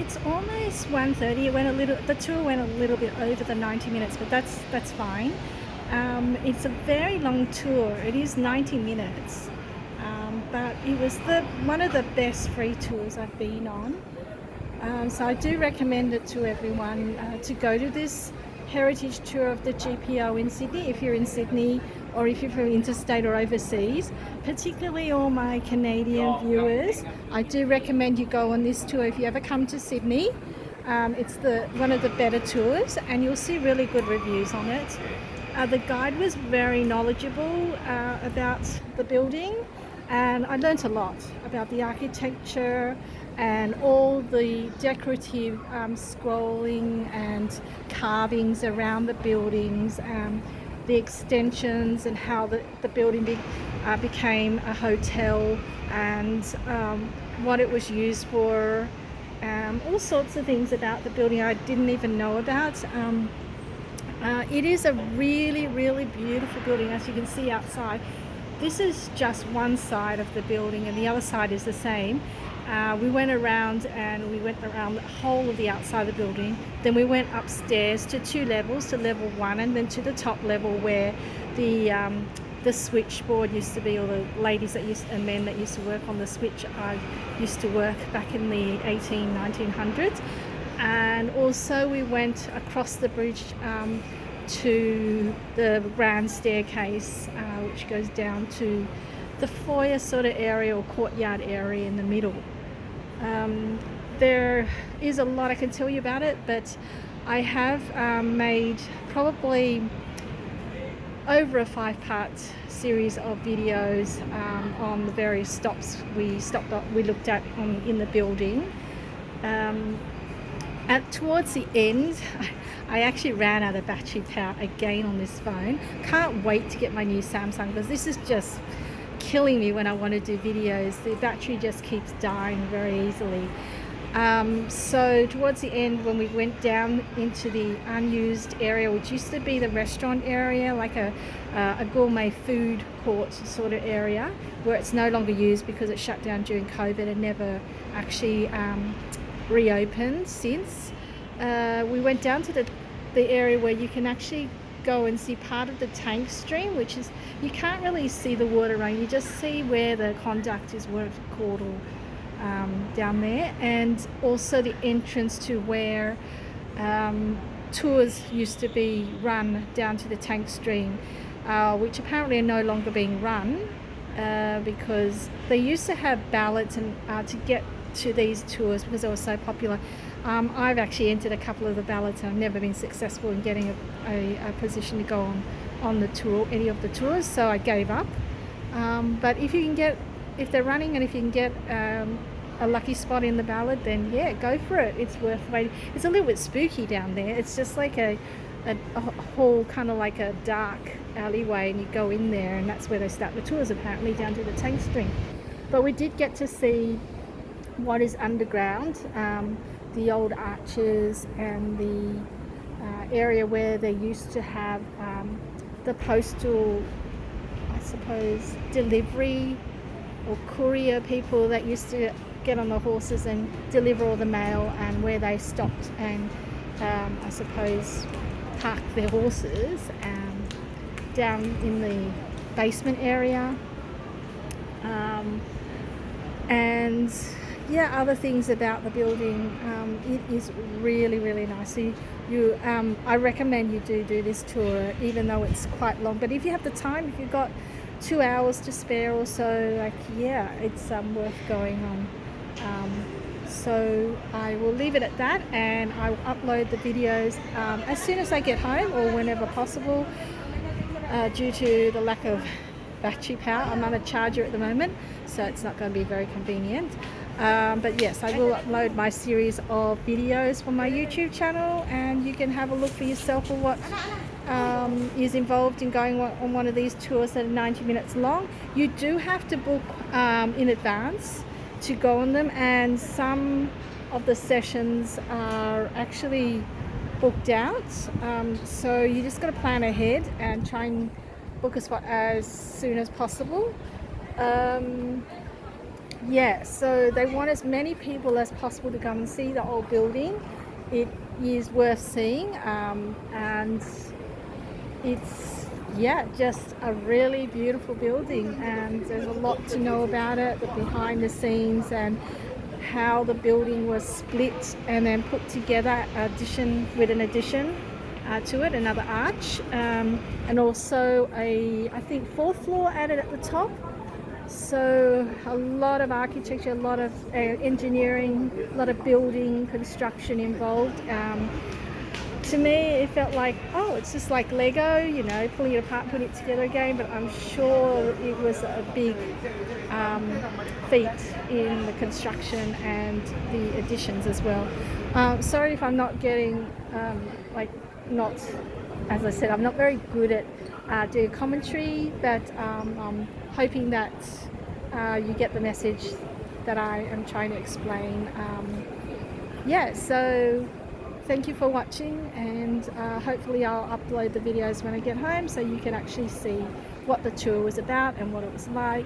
It's almost 1:30. The tour went a little bit over the 90 minutes, but that's fine. It's a very long tour. It is 90 minutes, but it was one of the best free tours I've been on. So I do recommend it to everyone to go to this heritage tour of the GPO in Sydney if you're in Sydney, or if you're from interstate or overseas. Particularly all my Canadian viewers, I do recommend you go on this tour if you ever come to Sydney. It's one of the better tours, and you'll see really good reviews on it. The guide was very knowledgeable about the building, and I learnt a lot about the architecture and all the decorative scrolling and carvings around the buildings, the extensions, and how the building became a hotel, and what it was used for, all sorts of things about the building I didn't even know about. It is a really, really beautiful building, as you can see outside. This is just one side of the building, and the other side is the same. We went around the whole of the outside of the building. Then we went upstairs to 2 levels, to level 1, and then to the top level where the switchboard used to be, or the ladies and men that used to work on the switch used to work back in the 1900s. And also we went across the bridge to the grand staircase, which goes down to the foyer sort of area, or courtyard area in the middle. There is a lot I can tell you about it, but I have made probably over a 5-part series of videos on the various stops we looked at in the building. Towards the end, I actually ran out of battery power again on this phone. Can't wait to get my new Samsung, because this is just killing me when I want to do videos. The battery just keeps dying very easily. So towards the end, when we went down into the unused area, which used to be the restaurant area, like a gourmet food court sort of area, where it's no longer used because it shut down during COVID and never actually reopened since. We went down to the area where you can actually go and see part of the tank stream, which is, you can't really see the water running, you just see where the conduct is, what it's called, or down there, and also the entrance to where tours used to be run down to the tank stream, which apparently are no longer being run because they used to have ballots and to get to these tours because they were so popular. I've actually entered a couple of the ballots, and I've never been successful in getting a position to go on the tour, any of the tours, so I gave up. But if they're running, and if you can get a lucky spot in the ballot, then yeah, go for it. It's worth waiting. It's a little bit spooky down there. It's just like a hall, kind of like a dark alleyway, and you go in there, and that's where they start the tours, apparently, down to the tank stream. But we did get to see what is underground, the old arches, and the area where they used to have the postal, I suppose, delivery or courier people that used to get on the horses and deliver all the mail, and where they stopped and I suppose parked their horses down in the basement area. And yeah, other things about the building. It is really, really nice. I recommend you do this tour, even though it's quite long. But if you have the time, if you've got 2 hours to spare or so, like, yeah, it's worth going on. So I will leave it at that, and I will upload the videos as soon as I get home, or whenever possible. Due to the lack of battery power, I'm on a charger at the moment, so it's not going to be very convenient. But yes, I will upload my series of videos for my YouTube channel, and you can have a look for yourself for what is involved in going on one of these tours that are 90 minutes long. You do have to book in advance to go on them, and some of the sessions are actually booked out, so you just got to plan ahead and try and book a spot as soon as possible. Yeah, so they want as many people as possible to come and see the old building. It is worth seeing, and it's, yeah, just a really beautiful building, and there's a lot to know about it, the behind the scenes, and how the building was split and then put together, addition with an addition to it, another arch, and also a, I think, fourth floor added at the top. So a lot of architecture, a lot of engineering, a lot of building construction involved. To me, it felt like, oh, it's just like Lego, you know, pulling it apart, putting it together again. But I'm sure it was a big feat in the construction and the additions as well. Sorry if I'm not getting, like, not, as I said, I'm not very good at doing commentary, but I'm hoping that you get the message that I am trying to explain. Yeah, so thank you for watching, and hopefully I'll upload the videos when I get home so you can actually see what the tour was about and what it was like.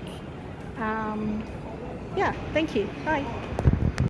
Yeah, thank you. Bye.